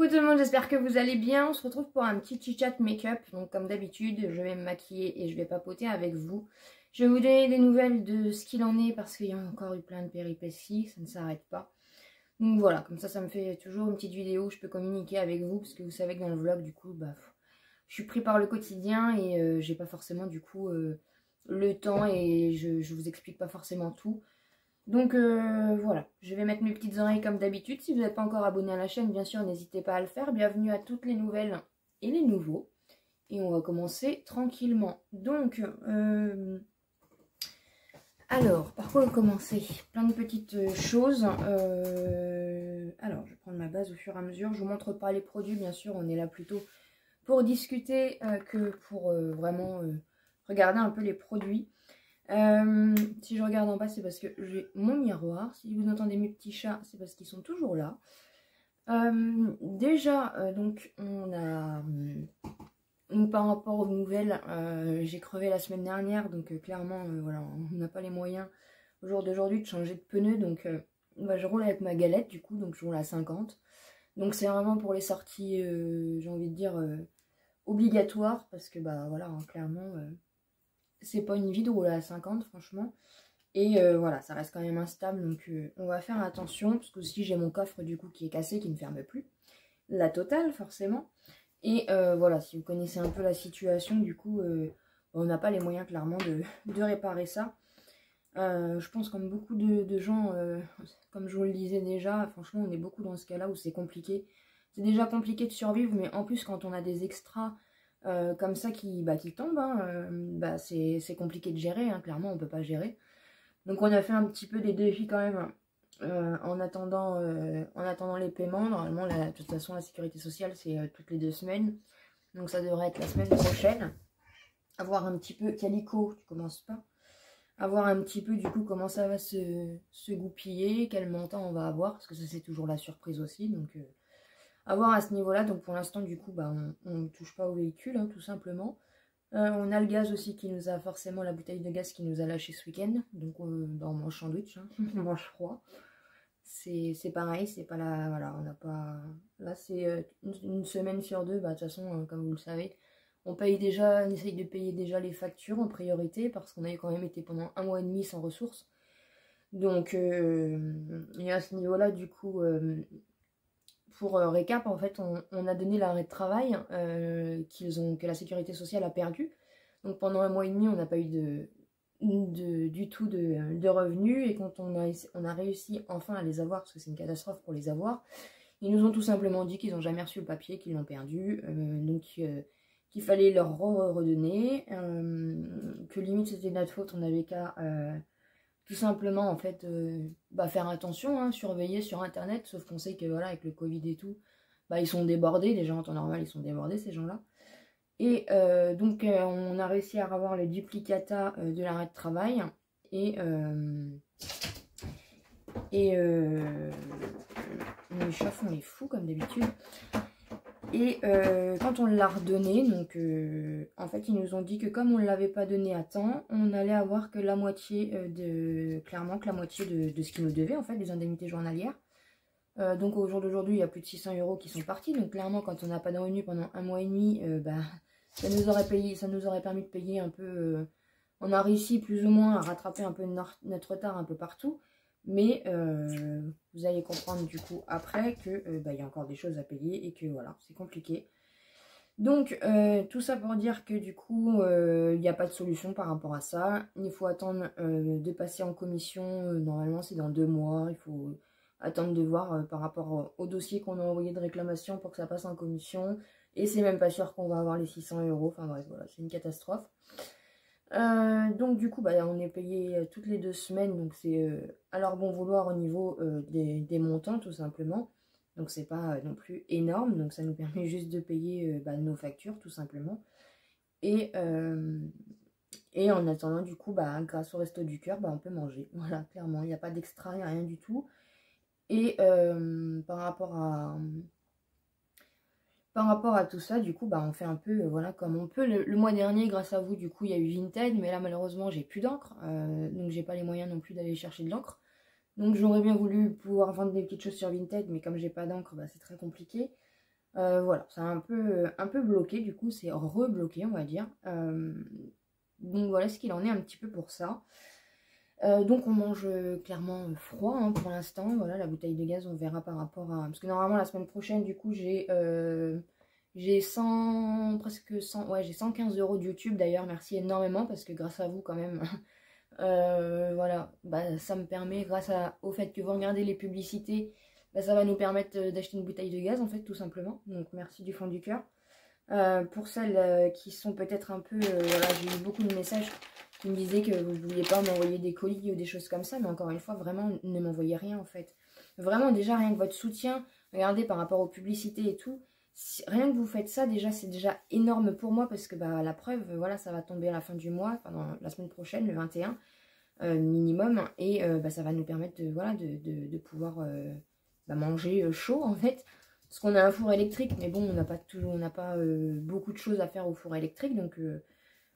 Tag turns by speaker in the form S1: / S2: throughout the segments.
S1: Coucou tout le monde, j'espère que vous allez bien. On se retrouve pour un petit chit-chat make-up. Donc comme d'habitude, je vais me maquiller et je vais papoter avec vous. Je vais vous donner des nouvelles de ce qu'il en est parce qu'il y a encore eu plein de péripéties, ça ne s'arrête pas. Donc voilà, comme ça me fait toujours une petite vidéo où je peux communiquer avec vous parce que vous savez que dans le vlog du coup, je suis pris par le quotidien et j'ai pas forcément du coup le temps et je vous explique pas forcément tout. Donc voilà, je vais mettre mes petites oreilles comme d'habitude. Si vous n'êtes pas encore abonné à la chaîne, bien sûr, n'hésitez pas à le faire. Bienvenue à toutes les nouvelles et les nouveaux. Et on va commencer tranquillement. Donc, alors, par quoi commencer? Plein de petites choses. Alors, je vais prendre ma base au fur et à mesure. Je ne vous montre pas les produits, bien sûr. On est là plutôt pour discuter que pour vraiment regarder un peu les produits. Si je regarde en bas, c'est parce que j'ai mon miroir. Si vous entendez mes petits chats, c'est parce qu'ils sont toujours là. Déjà, donc on a par rapport aux nouvelles, j'ai crevé la semaine dernière, donc clairement, voilà, on n'a pas les moyens au jour d'aujourd'hui de changer de pneu, donc je roule avec ma galette du coup, donc je roule à 50. Donc c'est vraiment pour les sorties, j'ai envie de dire obligatoires, parce que voilà, hein, clairement. C'est pas une vie de rouler à 50 franchement. Et voilà, ça reste quand même instable. Donc on va faire attention. Parce que aussi j'ai mon coffre du coup qui est cassé, qui ne ferme plus. La totale forcément. Et voilà, si vous connaissez un peu la situation, du coup on n'a pas les moyens clairement de réparer ça. Je pense comme beaucoup de gens, comme je vous le disais déjà, franchement on est beaucoup dans ce cas là où c'est compliqué. C'est déjà compliqué de survivre, mais en plus quand on a des extras comme ça qui tombent, hein, c'est compliqué de gérer, hein, clairement on peut pas gérer. Donc on a fait un petit peu des défis quand même en attendant les paiements. Normalement de toute façon la sécurité sociale c'est toutes les 2 semaines, donc ça devrait être la semaine prochaine. Avoir un petit peu, Calico, tu commences pas, avoir un petit peu du coup comment ça va se goupiller, quel montant on va avoir, parce que ça c'est toujours la surprise aussi, donc à voir à ce niveau-là. Donc pour l'instant du coup on ne touche pas au véhicule, hein, tout simplement. On a le gaz aussi qui nous a forcément, la bouteille de gaz qui nous a lâché ce week-end. Donc on mange sandwich, hein, on mange froid. C'est pareil, c'est pas là, voilà, on n'a pas... Là c'est une semaine sur deux, de toute façon comme vous le savez, on essaye de payer déjà les factures en priorité parce qu'on avait quand même été pendant 1 mois et demi sans ressources. Donc et à ce niveau-là du coup... pour récap, en fait, on a donné l'arrêt de travail que la sécurité sociale a perdu. Donc pendant 1 mois et demi, on n'a pas eu du tout de revenus. Et quand on a réussi enfin à les avoir, parce que c'est une catastrophe pour les avoir, ils nous ont tout simplement dit qu'ils n'ont jamais reçu le papier, qu'ils l'ont perdu. Donc qu'il fallait leur redonner. Que limite c'était de notre faute, on n'avait qu'à... tout simplement en fait faire attention, hein, surveiller sur internet, sauf qu'on sait que voilà avec le Covid et tout, ils sont débordés, déjà en temps normal ils sont débordés ces gens là. Et donc on a réussi à avoir le duplicata de l'arrêt de travail et les chats font les fous comme d'habitude. Et quand on l'a redonné, donc en fait ils nous ont dit que comme on ne l'avait pas donné à temps, on allait avoir que la moitié clairement que la moitié de ce qu'ils nous devaient en fait, des indemnités journalières. Donc au jour d'aujourd'hui il y a plus de 600 € qui sont partis, donc clairement quand on n'a pas de revenus pendant 1 mois et demi, ça nous aurait permis de payer un peu, on a réussi plus ou moins à rattraper un peu notre retard un peu partout. Mais vous allez comprendre du coup après que y a encore des choses à payer et que voilà, c'est compliqué. Donc tout ça pour dire que du coup il n'y a pas de solution par rapport à ça. Il faut attendre de passer en commission, normalement c'est dans 2 mois. Il faut attendre de voir par rapport au dossier qu'on a envoyé de réclamation pour que ça passe en commission. Et c'est même pas sûr qu'on va avoir les 600 €. Enfin bref, voilà, c'est une catastrophe. Donc du coup on est payé toutes les 2 semaines, donc c'est à leur bon vouloir au niveau des montants tout simplement. Donc c'est pas non plus énorme, donc ça nous permet juste de payer nos factures tout simplement. Et en attendant du coup grâce au Resto du Cœur on peut manger. Voilà, clairement il n'y a pas d'extra, il n'y a rien du tout. Et par rapport à tout ça, du coup, on fait un peu voilà comme on peut. Le mois dernier, grâce à vous, du coup, il y a eu Vinted, mais là, malheureusement, j'ai plus d'encre. Donc, j'ai pas les moyens non plus d'aller chercher de l'encre. Donc, j'aurais bien voulu pouvoir vendre des petites choses sur Vinted, mais comme j'ai pas d'encre, c'est très compliqué. Voilà, c'est un peu bloqué, du coup c'est rebloqué on va dire. Donc voilà ce qu'il en est un petit peu pour ça. Donc on mange clairement froid hein, pour l'instant. Voilà, la bouteille de gaz on verra par rapport à... Parce que normalement la semaine prochaine du coup j'ai 100, presque 100, ouais j'ai 115 € de YouTube d'ailleurs, merci énormément parce que grâce à vous quand même, voilà, bah, ça me permet, grâce au fait que vous regardez les publicités, bah, ça va nous permettre d'acheter une bouteille de gaz en fait tout simplement, donc merci du fond du cœur. Pour celles qui sont peut-être un peu, voilà, j'ai eu beaucoup de messages qui me disaient que vous ne vouliez pas m'envoyer des colis ou des choses comme ça, mais encore une fois, vraiment, ne m'envoyez rien en fait. Vraiment, déjà, rien que votre soutien, regardez par rapport aux publicités et tout, rien que vous faites ça, déjà, c'est déjà énorme pour moi parce que bah, la preuve, voilà, ça va tomber à la fin du mois, pendant la semaine prochaine, le 21 minimum, et bah, ça va nous permettre de, voilà, de pouvoir bah, manger chaud en fait. Parce qu'on a un four électrique, mais bon, on n'a pas beaucoup de choses à faire au four électrique, donc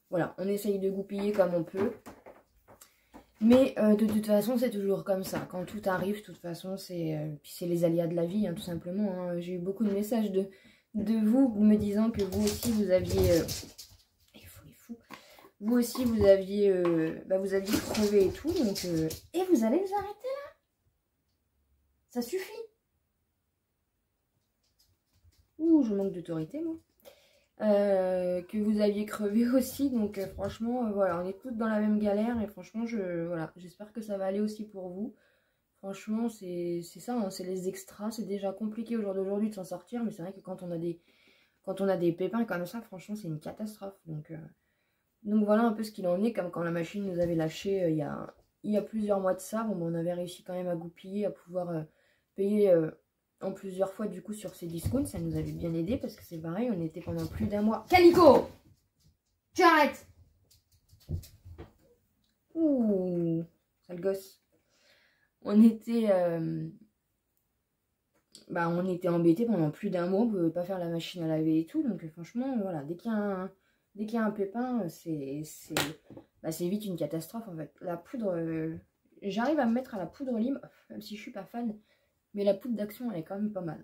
S1: voilà, on essaye de goupiller comme on peut. Mais de toute façon, c'est toujours comme ça. Quand tout arrive, de toute façon, c'est les aléas de la vie, hein, tout simplement. Hein. J'ai eu beaucoup de messages de vous me disant que vous aussi, vous aviez... Vous aussi, vous aviez crevé et tout. Donc, et vous allez vous arrêter là? Ça suffit. Ouh, je manque d'autorité, moi. Que vous aviez crevé aussi, donc franchement voilà, on est toutes dans la même galère et franchement voilà, j'espère que ça va aller aussi pour vous. Franchement c'est ça hein, c'est les extras, c'est déjà compliqué au jour d'aujourd'hui de s'en sortir, mais c'est vrai que quand on a des pépins comme ça, franchement c'est une catastrophe. Donc voilà un peu ce qu'il en est, comme quand la machine nous avait lâché il y a plusieurs mois de ça. Bon, on avait réussi quand même à goupiller, à pouvoir payer en plusieurs fois du coup sur ces discounts, ça nous avait bien aidé parce que c'est pareil, on était pendant plus d'un mois. Calico, tu arrêtes. Ouh, sale gosse. On était on était embêtés pendant plus d'un mois, on pouvait pas faire la machine à laver et tout, donc franchement voilà, dès qu'il y a un pépin, c'est vite une catastrophe en fait. La poudre, j'arrive à me mettre à la poudre lime, même si je suis pas fan, mais la poudre d'action elle est quand même pas mal.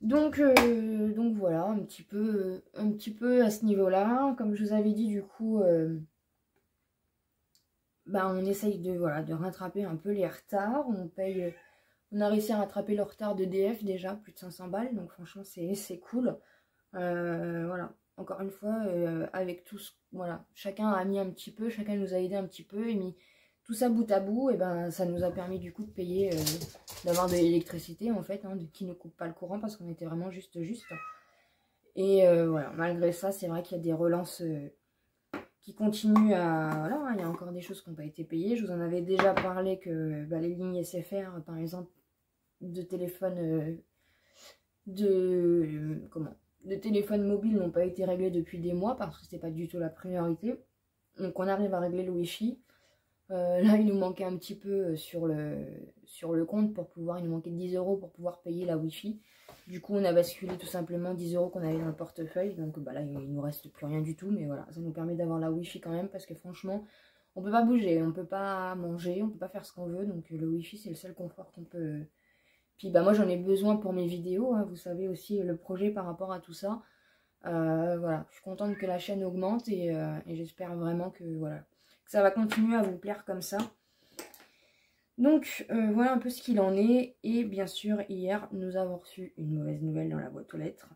S1: Donc voilà, un petit peu à ce niveau-là. Comme je vous avais dit, du coup, on essaye de rattraper un peu les retards. On a réussi à rattraper le retard d'EDF déjà, plus de 500 balles. Donc franchement, c'est cool. Voilà, encore une fois, avec tous, voilà, chacun a mis un petit peu, chacun nous a aidé un petit peu et mis tout ça bout à bout, et ben ça nous a permis du coup de payer, d'avoir de l'électricité en fait, hein, qui ne coupe pas le courant parce qu'on était vraiment juste. Et voilà, malgré ça, c'est vrai qu'il y a des relances qui continuent à... Voilà, hein, il y a encore des choses qui n'ont pas été payées. Je vous en avais déjà parlé que les lignes SFR, par exemple, de téléphone... de téléphone mobile n'ont pas été réglées depuis des mois parce que c'était pas du tout la priorité. Donc on arrive à régler le Wi-Fi. Là, il nous manquait un petit peu sur le compte pour pouvoir... Il nous manquait 10 € pour pouvoir payer la Wi-Fi. Du coup, on a basculé tout simplement 10 € qu'on avait dans le portefeuille. Donc là, il nous reste plus rien du tout. Mais voilà, ça nous permet d'avoir la Wi-Fi quand même. Parce que franchement, on peut pas bouger, on peut pas manger, on peut pas faire ce qu'on veut. Donc le Wi-Fi, c'est le seul confort qu'on peut... Puis moi, j'en ai besoin pour mes vidéos. Hein, vous savez aussi le projet par rapport à tout ça. Voilà, je suis contente que la chaîne augmente. Et j'espère vraiment que, voilà, que ça va continuer à vous plaire comme ça. Donc voilà un peu ce qu'il en est. Et bien sûr, hier, nous avons reçu une mauvaise nouvelle dans la boîte aux lettres.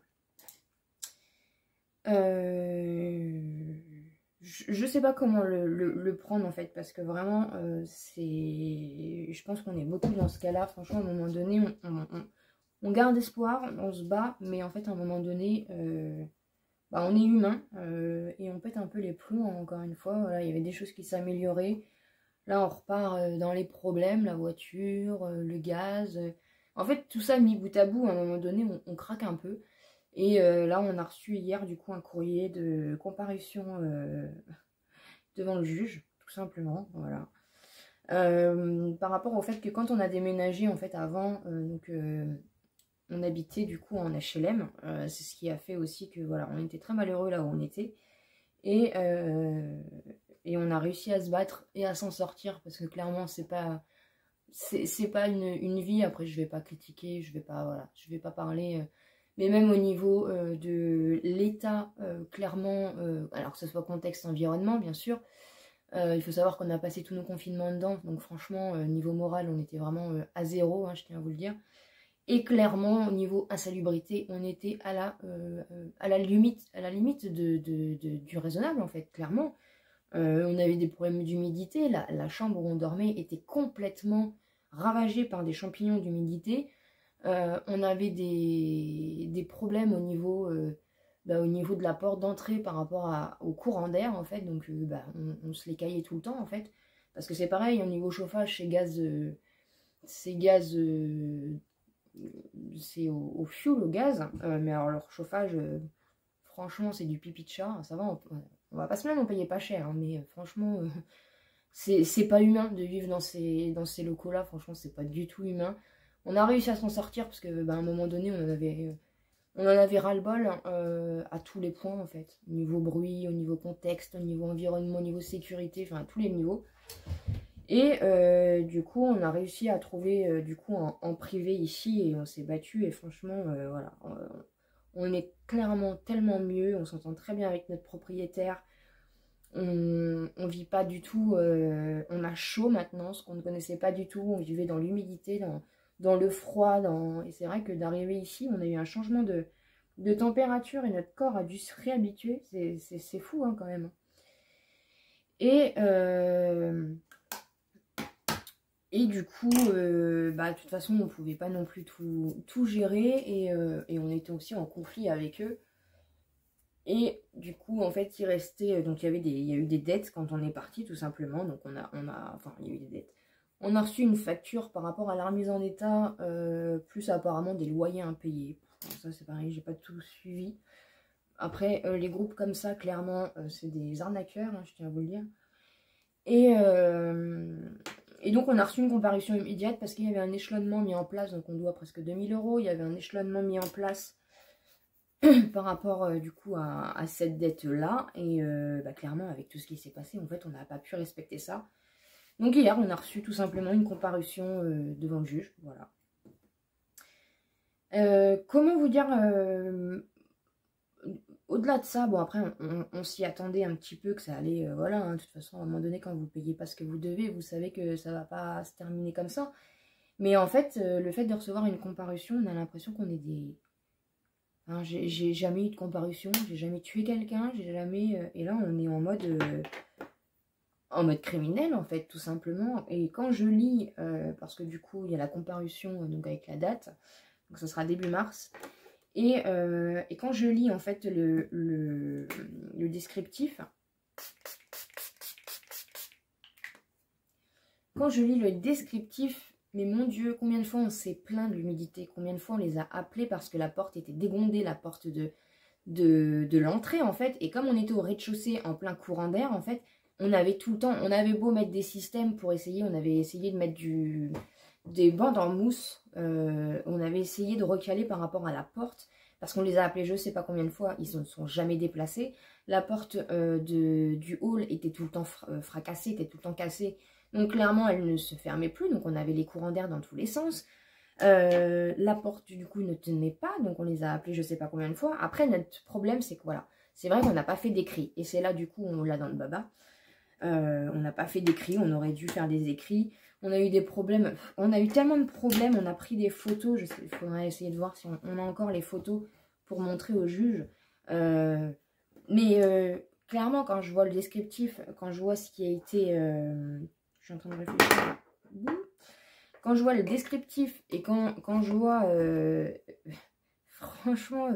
S1: Je sais pas comment le prendre en fait, parce que vraiment, je pense qu'on est beaucoup dans ce cas-là. Franchement, à un moment donné, on garde espoir, on se bat, mais en fait, à un moment donné, on est humain et on pète un peu les plombs, encore une fois. Voilà, il y avait des choses qui s'amélioraient. Là, on repart dans les problèmes, la voiture, le gaz. En fait, tout ça mis bout à bout, à un moment donné, on craque un peu. Et là, on a reçu hier, du coup, un courrier de comparution devant le juge, tout simplement, voilà. Par rapport au fait que quand on a déménagé, en fait, avant, on habitait, du coup, en HLM. C'est ce qui a fait aussi que, voilà, on était très malheureux là où on était. Et on a réussi à se battre et à s'en sortir, parce que clairement, c'est pas c'est pas une vie. Après, je vais pas critiquer, je vais pas, voilà, je vais pas parler. Mais même au niveau de l'état, clairement, alors que ce soit contexte environnement, bien sûr. Il faut savoir qu'on a passé tous nos confinements dedans. Donc franchement, niveau moral, on était vraiment à zéro, hein, je tiens à vous le dire. Et clairement, au niveau insalubrité, on était à la limite du raisonnable, en fait, clairement. On avait des problèmes d'humidité. La chambre où on dormait était complètement ravagée par des champignons d'humidité. On avait des problèmes au niveau de la porte d'entrée par rapport au courant d'air, en fait. Donc, on se les caillait tout le temps, en fait. Parce que c'est pareil, au niveau chauffage, c'est au fioul, au gaz. Mais alors, leur chauffage, franchement, c'est du pipi de chat. Ça va, on va pas se plaindre, on payait pas cher. Hein, mais franchement, c'est pas humain de vivre dans ces locaux-là. Franchement, c'est pas du tout humain. On a réussi à s'en sortir parce que, à un moment donné, on en avait ras-le-bol à tous les points, en fait. Au niveau bruit, au niveau contexte, au niveau environnement, au niveau sécurité, enfin, à tous les niveaux. Et du coup, on a réussi à trouver du coup en privé ici et on s'est battu. Et franchement, voilà, on est clairement tellement mieux. On s'entend très bien avec notre propriétaire. On vit pas du tout, on a chaud maintenant, ce qu'on ne connaissait pas du tout. On vivait dans l'humidité, dans le froid. Et c'est vrai que d'arriver ici, on a eu un changement de température et notre corps a dû se réhabituer. C'est fou hein, quand même. Et du coup, de toute façon, on ne pouvait pas non plus tout gérer et on était aussi en conflit avec eux. Et du coup, en fait, il restait. Donc, il y a eu des dettes quand on est parti, tout simplement. Donc, enfin, il y a eu des dettes. On a reçu une facture par rapport à la remise en état, plus apparemment des loyers impayés. Ça, c'est pareil, j'ai pas tout suivi. Après, les groupes comme ça, clairement, c'est des arnaqueurs, hein, je tiens à vous le dire. Et donc, on a reçu une comparution immédiate parce qu'il y avait un échelonnement mis en place. Donc, on doit presque 2000 €. Il y avait un échelonnement mis en place par rapport du coup à cette dette-là. Et clairement, avec tout ce qui s'est passé, en fait, on n'a pas pu respecter ça. Donc, hier, on a reçu tout simplement une comparution devant le juge. Voilà. Comment vous dire au-delà de ça, bon après on s'y attendait un petit peu que ça allait, voilà, hein, de toute façon à un moment donné quand vous payez pas ce que vous devez, vous savez que ça va pas se terminer comme ça. Mais en fait, le fait de recevoir une comparution, on a l'impression qu'on est des... Hein, j'ai jamais eu de comparution, j'ai jamais tué quelqu'un, j'ai jamais... Et là on est en mode criminel en fait, tout simplement. Et quand je lis, parce que du coup il y a la comparution donc avec la date, donc ça sera début mars. Et quand je lis en fait le descriptif, mais mon Dieu, combien de fois on s'est plaint de l'humidité, combien de fois on les a appelés parce que la porte était dégondée, la porte de l'entrée en fait, et comme on était au rez-de-chaussée en plein courant d'air en fait, on avait tout le temps, on avait beau mettre des systèmes pour essayer, on avait essayé de mettre des bandes en mousse, on avait essayé de recaler par rapport à la porte, parce qu'on les a appelés je sais pas combien de fois, ils ne sont jamais déplacés. La porte du hall était tout le temps fracassée, était tout le temps cassée, donc clairement elle ne se fermait plus, donc on avait les courants d'air dans tous les sens. La porte du coup ne tenait pas, donc on les a appelés je sais pas combien de fois. Après notre problème c'est que voilà, c'est vrai qu'on n'a pas fait d'écrit, et c'est là du coup on l'a dans le baba. On n'a pas fait d'écrit, on aurait dû faire des écrits. On a eu des problèmes, on a eu tellement de problèmes, on a pris des photos, il faudrait essayer de voir si on a encore les photos pour montrer au juge. Clairement, quand je vois le descriptif, quand je vois ce qui a été... je suis en train de réfléchir. Quand je vois le descriptif et quand je vois... franchement,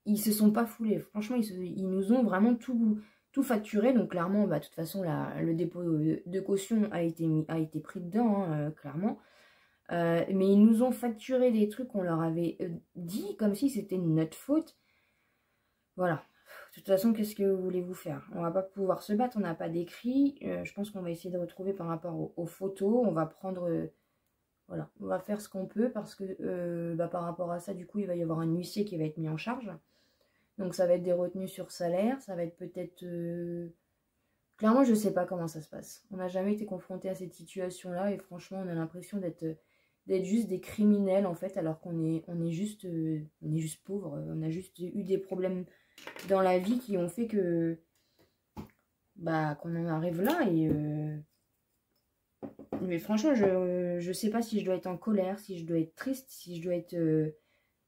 S1: ils se sont pas foulés. Franchement, ils nous ont vraiment tout facturé. Donc clairement, de toute façon, le dépôt de caution a été pris dedans, hein, clairement. Mais ils nous ont facturé des trucs qu'on leur avait dit comme si c'était notre faute. Voilà. De toute façon, qu'est-ce que voulez-vous faire? On va pas pouvoir se battre, on n'a pas d'écrit. Je pense qu'on va essayer de retrouver par rapport aux photos. On va prendre... voilà, on va faire ce qu'on peut parce que par rapport à ça, du coup, il va y avoir un huissier qui va être mis en charge. Donc ça va être des retenues sur salaire, ça va être peut-être Clairement, je sais pas comment ça se passe. On n'a jamais été confronté à cette situation-là et franchement, on a l'impression d'être juste des criminels en fait, alors on est juste pauvres. On a juste eu des problèmes dans la vie qui ont fait que bah qu'on en arrive là et mais franchement, je sais pas si je dois être en colère, si je dois être triste, si je dois être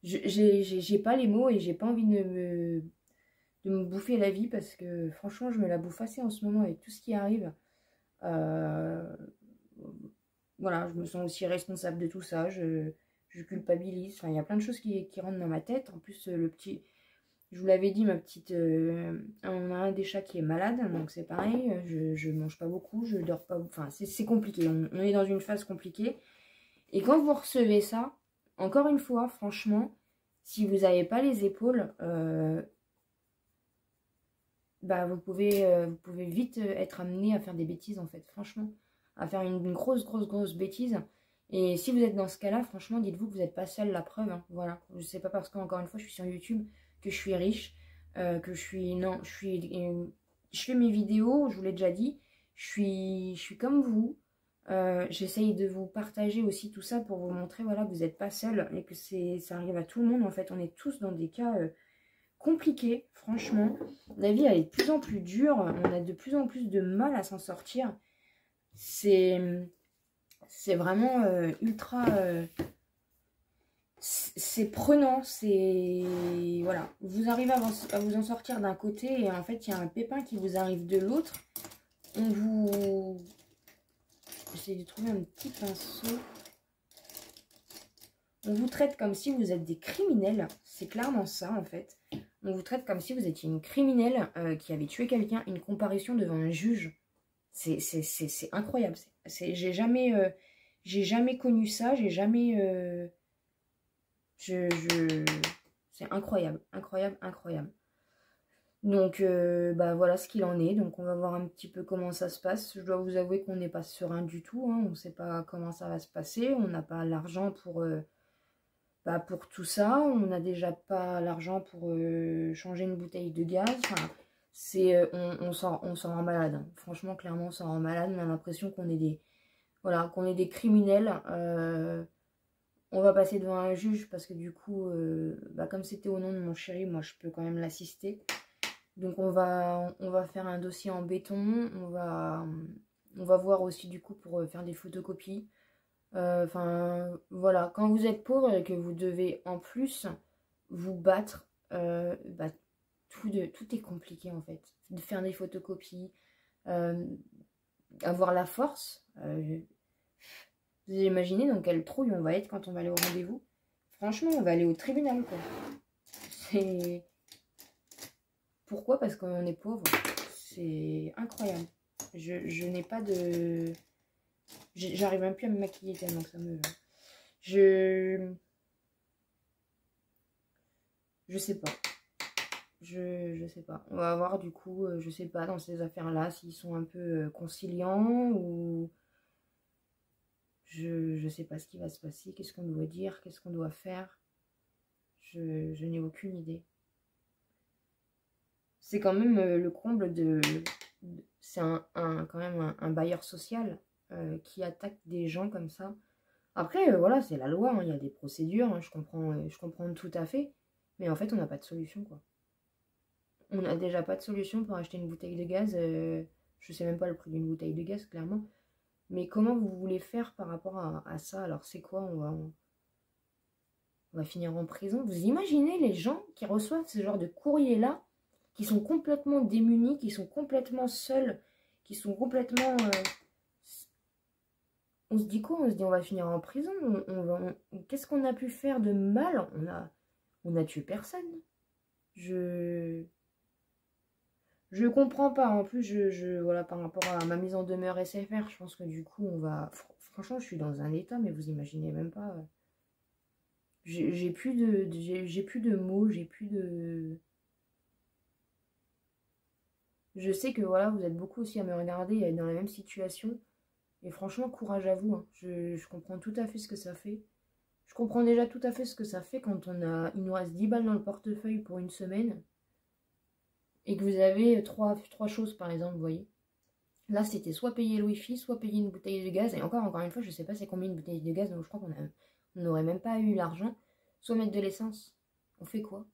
S1: j'ai pas les mots et j'ai pas envie de me bouffer la vie parce que franchement, je me la bouffe assez en ce moment avec tout ce qui arrive. Voilà, je me sens aussi responsable de tout ça, je culpabilise. Enfin, il y a plein de choses qui rentrent dans ma tête. En plus, le petit, je vous l'avais dit, ma petite, on a un des chats qui est malade, donc c'est pareil, je mange pas beaucoup, je dors pas, enfin, c'est compliqué, on est dans une phase compliquée. Et quand vous recevez ça, encore une fois, franchement, si vous n'avez pas les épaules, bah vous pouvez vite être amené à faire des bêtises en fait, franchement, à faire une grosse bêtise. Et si vous êtes dans ce cas-là, franchement, dites-vous que vous n'êtes pas seul, la preuve, hein, voilà. Je sais pas parce qu'encore une fois, je suis sur YouTube, que je suis riche, que je suis, non, je fais mes vidéos, je vous l'ai déjà dit, je suis comme vous. J'essaye de vous partager aussi tout ça pour vous montrer, voilà, que vous n'êtes pas seul et que ça arrive à tout le monde. En fait, on est tous dans des cas compliqué, franchement. La vie, elle est de plus en plus dure. On a de plus en plus de mal à s'en sortir. C'est vraiment ultra... c'est prenant. C'est... Voilà. Vous arrivez à vous en sortir d'un côté et en fait, il y a un pépin qui vous arrive de l'autre. On vous... J'essaie de trouver un petit pinceau. On vous traite comme si vous êtes des criminels. C'est clairement ça, en fait. On vous traite comme si vous étiez une criminelle qui avait tué quelqu'un, une comparution devant un juge. C'est incroyable. J'ai jamais connu ça, j'ai jamais... c'est incroyable, incroyable. Donc, bah voilà ce qu'il en est. Donc, on va voir un petit peu comment ça se passe. Je dois vous avouer qu'on n'est pas serein du tout, hein. On ne sait pas comment ça va se passer. On n'a pas l'argent pour tout ça. On n'a déjà pas l'argent pour changer une bouteille de gaz. Enfin, on s'en rend malade, hein. Franchement, clairement, on s'en rend malade. On a l'impression qu'on est des criminels. On va passer devant un juge parce que du coup, bah, comme c'était au nom de mon chéri, moi, je peux quand même l'assister. Donc, on va faire un dossier en béton. On va voir aussi du coup pour faire des photocopies. Enfin, voilà, quand vous êtes pauvre et que vous devez en plus vous battre, bah, tout est compliqué en fait. De faire des photocopies, avoir la force. Vous imaginez dans quelle trouille on va être quand on va aller au rendez-vous. Franchement, on va aller au tribunal, quoi. C'est... Pourquoi? Parce qu'on est pauvre. C'est incroyable. Je n'ai pas de... J'arrive même plus à me maquiller tellement que ça me... Je sais pas. Je sais pas. On va voir du coup, je sais pas, dans ces affaires-là, s'ils sont un peu conciliants ou... Je sais pas ce qui va se passer, qu'est-ce qu'on doit dire, qu'est-ce qu'on doit faire. Je n'ai aucune idée. C'est quand même le comble de... C'est quand même un bailleur social qui attaque des gens comme ça. Après, voilà, c'est la loi, hein, il y a des procédures, hein, je comprends tout à fait. Mais en fait, on n'a pas de solution, quoi. On n'a déjà pas de solution pour acheter une bouteille de gaz. Je sais même pas le prix d'une bouteille de gaz, clairement. Mais comment vous voulez faire par rapport à ça? Alors, c'est quoi? On va finir en prison. Vous imaginez les gens qui reçoivent ce genre de courrier-là, qui sont complètement démunis, qui sont complètement seuls, qui sont complètement... On se dit quoi? On se dit on va finir en prison. Qu'est-ce qu'on a pu faire de mal? On a tué personne. Je comprends pas. En plus, voilà, par rapport à ma mise en demeure SFR, je pense que du coup, on va... Franchement, je suis dans un état, mais vous imaginez même pas. J'ai plus de mots, j'ai plus de... Je sais que voilà, vous êtes beaucoup aussi à me regarder et à être dans la même situation. Et franchement, courage à vous, hein. Je comprends tout à fait ce que ça fait. Je comprends déjà tout à fait ce que ça fait quand il nous reste 10 balles dans le portefeuille pour une semaine. Et que vous avez trois choses, par exemple, vous voyez. Là, c'était soit payer le wifi, soit payer une bouteille de gaz. Et encore une fois, je sais pas c'est combien une bouteille de gaz, donc je crois qu'on n'aurait même pas eu l'argent. Soit mettre de l'essence. On fait quoi?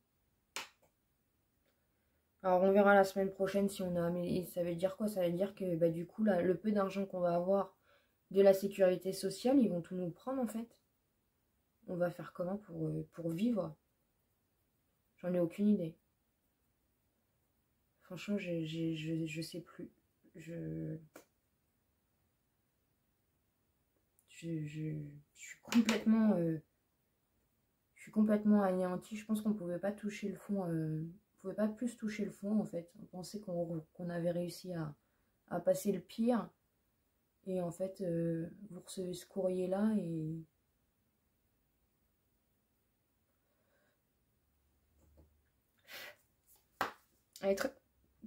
S1: Alors, on verra la semaine prochaine si on a... Mais ça veut dire quoi? Ça veut dire que, bah, du coup, là, le peu d'argent qu'on va avoir de la sécurité sociale, ils vont tout nous prendre, en fait. On va faire comment pour vivre? J'en ai aucune idée. Franchement, je sais plus. Je suis complètement... je suis complètement anéantie. Je pense qu'on pouvait pas toucher le fond. On pouvait pas plus toucher le fond, en fait. On pensait qu'on avait réussi à passer le pire. Et en fait, vous recevez ce courrier-là et... Elle est très...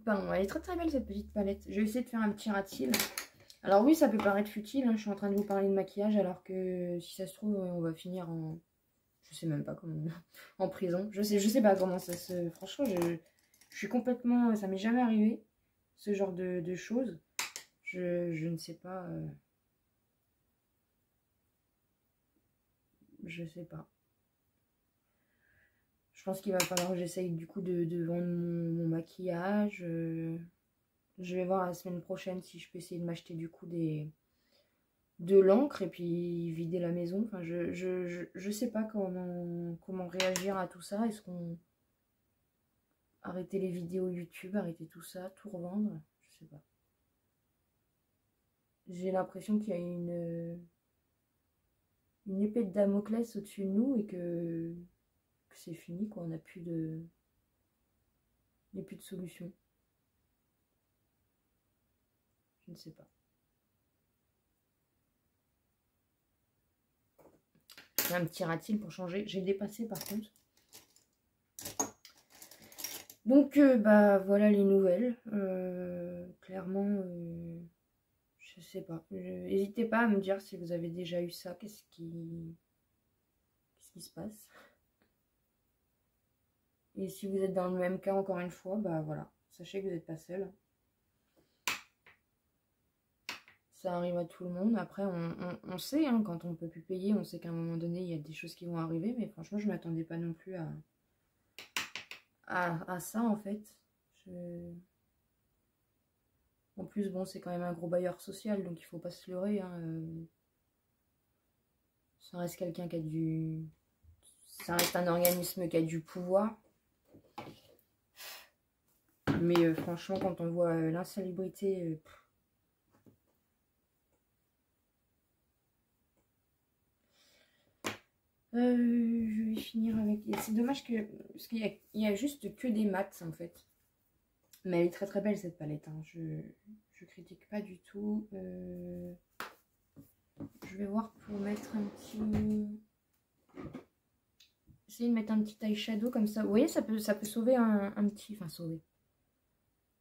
S1: Pardon, elle est très très belle cette petite palette. Je vais essayer de faire un petit ratil. Alors oui, ça peut paraître futile, hein. Je suis en train de vous parler de maquillage alors que si ça se trouve, on va finir en... Je sais même pas comment... en prison. Je sais pas comment ça se... Franchement, je suis complètement... Ça m'est jamais arrivé, ce genre de choses. Je ne sais pas... Je sais pas. Je pense qu'il va falloir que j'essaye du coup de vendre mon maquillage. Je vais voir la semaine prochaine si je peux essayer de m'acheter du coup de l'encre et puis vider la maison. Enfin, je sais pas comment réagir à tout ça. Est-ce qu'on... Arrêter les vidéos YouTube, arrêter tout ça, tout revendre? Je sais pas. J'ai l'impression qu'il y a une épée de Damoclès au-dessus de nous et que c'est fini, quoi. On n'a plus de... Il n'y a plus de solution. Je ne sais pas. J'ai un petit ratil pour changer. J'ai dépassé par contre. Donc, bah voilà les nouvelles. Clairement, je sais pas. N'hésitez pas à me dire si vous avez déjà eu ça. Qu'est-ce qui se passe? Et si vous êtes dans le même cas, encore une fois, bah voilà. Sachez que vous n'êtes pas seul. Ça arrive à tout le monde. Après, on sait, hein, quand on peut plus payer, on sait qu'à un moment donné, il y a des choses qui vont arriver. Mais franchement, je ne m'attendais pas non plus à ça, en fait. En plus, bon, c'est quand même un gros bailleur social, donc il faut pas se leurrer. Hein. Ça reste quelqu'un qui a du... Ça reste un organisme qui a du pouvoir. Mais franchement, quand on voit l'insalubrité... je vais finir avec... C'est dommage que... Parce qu'il y a juste que des mats, en fait. Mais elle est très très belle, cette palette. Hein. Je critique pas du tout. Je vais voir pour mettre un petit... Essayer de mettre un petit eyeshadow comme ça. Vous voyez, ça peut sauver un petit... Enfin, sauver.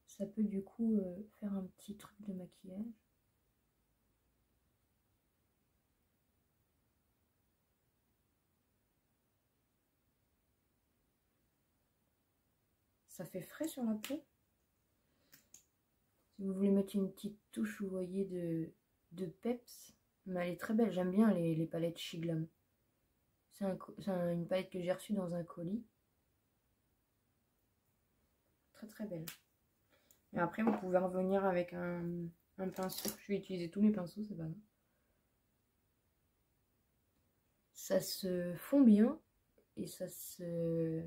S1: Ça peut du coup faire un petit truc de maquillage. Ça fait frais sur la peau. Si vous voulez mettre une petite touche, vous voyez, de peps. Mais elle est très belle. J'aime bien les palettes Shiglam. C'est une palette que j'ai reçue dans un colis. Très très belle. Et après, vous pouvez revenir avec un pinceau. Je vais utiliser tous mes pinceaux, c'est pas grave. Ça se fond bien et ça se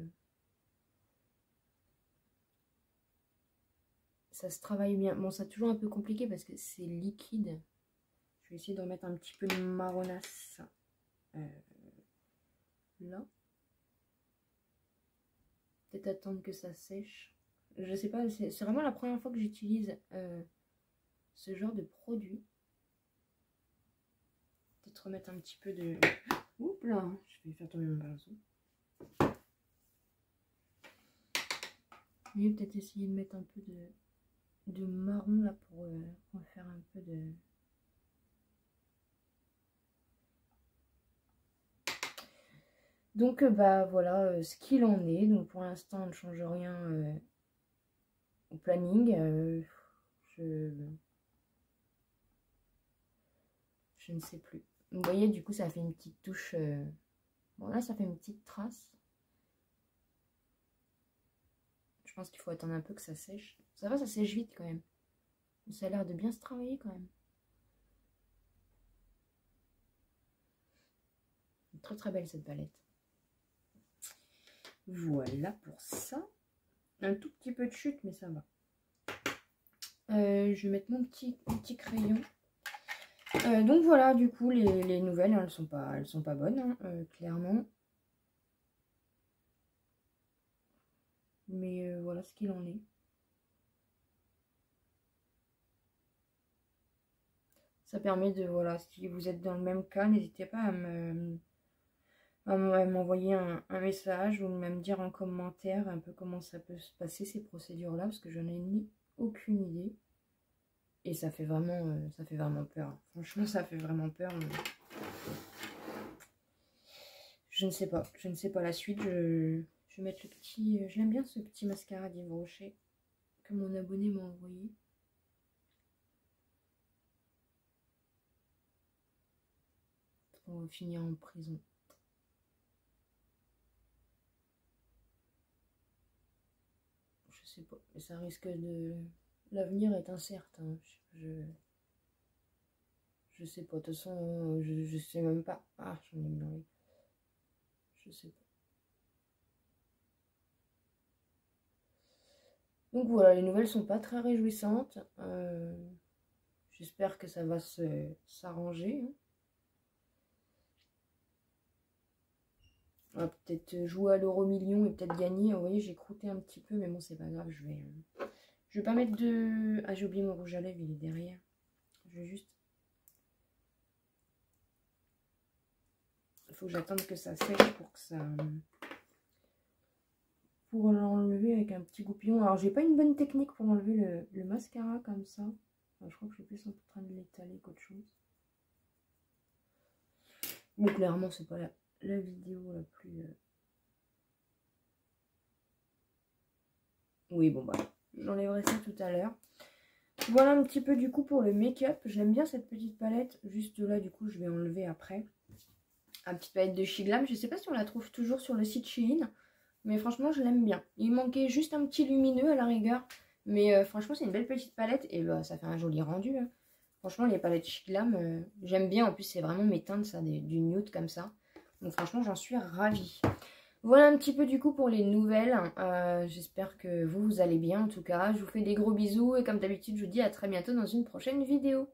S1: travaille bien. Bon, c'est toujours un peu compliqué parce que c'est liquide. Je vais essayer de remettre un petit peu de marronasse là. Peut-être attendre que ça sèche. Je sais pas, c'est vraiment la première fois que j'utilise ce genre de produit. Peut-être remettre un petit peu de... Oups là, je vais faire tomber mon pinceau. Je vais peut-être essayer de mettre un peu de marron là pour faire un peu de... Donc bah voilà ce qu'il en est. Donc pour l'instant on ne change rien au planning. Je ne sais plus. Vous voyez, du coup, ça fait une petite touche. Bon, là, ça fait une petite trace. Je pense qu'il faut attendre un peu que ça sèche. Ça va, ça sèche vite quand même. Ça a l'air de bien se travailler quand même. Très très belle cette palette. Voilà pour ça. Un tout petit peu de chute, mais ça va. Je vais mettre mon petit crayon. Donc voilà, du coup, les nouvelles, hein, elles sont pas bonnes, hein, clairement. Mais voilà ce qu'il en est. Ça permet de, voilà, si vous êtes dans le même cas, n'hésitez pas à m'envoyer un message ou même dire en commentaire un peu comment ça peut se passer ces procédures-là, parce que je n'en ai ni aucune idée. Et ça fait vraiment peur. Franchement, ça fait vraiment peur. Mais... je ne sais pas la suite. Je vais mettre le petit... je l'aime bien ce petit mascara d'Yves Rocher que mon abonné m'a envoyé. On va finir en prison. Je sais pas. Mais ça risque de... l'avenir est incertain. Je sais pas. De toute façon, je sais même pas. Ah, j'en ai mis dans les... je sais pas. Donc voilà, les nouvelles sont pas très réjouissantes. J'espère que ça va s'arranger. Hein. On va peut-être jouer à l'euro-million et peut-être gagner. Vous voyez, j'ai croûté un petit peu, mais bon, c'est pas grave. Je vais pas mettre de... ah, j'ai oublié mon rouge à lèvres, il est derrière. Je vais juste... il faut que j'attende que ça sèche pour que ça... pour l'enlever avec un petit goupillon. Alors, j'ai pas une bonne technique pour enlever le mascara comme ça. Enfin, je crois que je suis plus en train de l'étaler qu'autre chose. Bon, clairement, c'est pas la vidéo la plus... oui, bon, bah, j'enlèverai ça tout à l'heure. Voilà un petit peu du coup pour le make-up. J'aime bien cette petite palette. Juste là, du coup, je vais enlever après. Une petite palette de She Glam. Je sais pas si on la trouve toujours sur le site Shein. Mais franchement, je l'aime bien. Il manquait juste un petit lumineux à la rigueur. Mais franchement, c'est une belle petite palette. Et bah, ça fait un joli rendu. Hein. Franchement, les palettes She Glam, j'aime bien. En plus, c'est vraiment mes teintes, ça, du nude comme ça. Donc franchement, j'en suis ravie. Voilà un petit peu du coup pour les nouvelles. J'espère que vous allez bien en tout cas. Je vous fais des gros bisous. Et comme d'habitude, je vous dis à très bientôt dans une prochaine vidéo.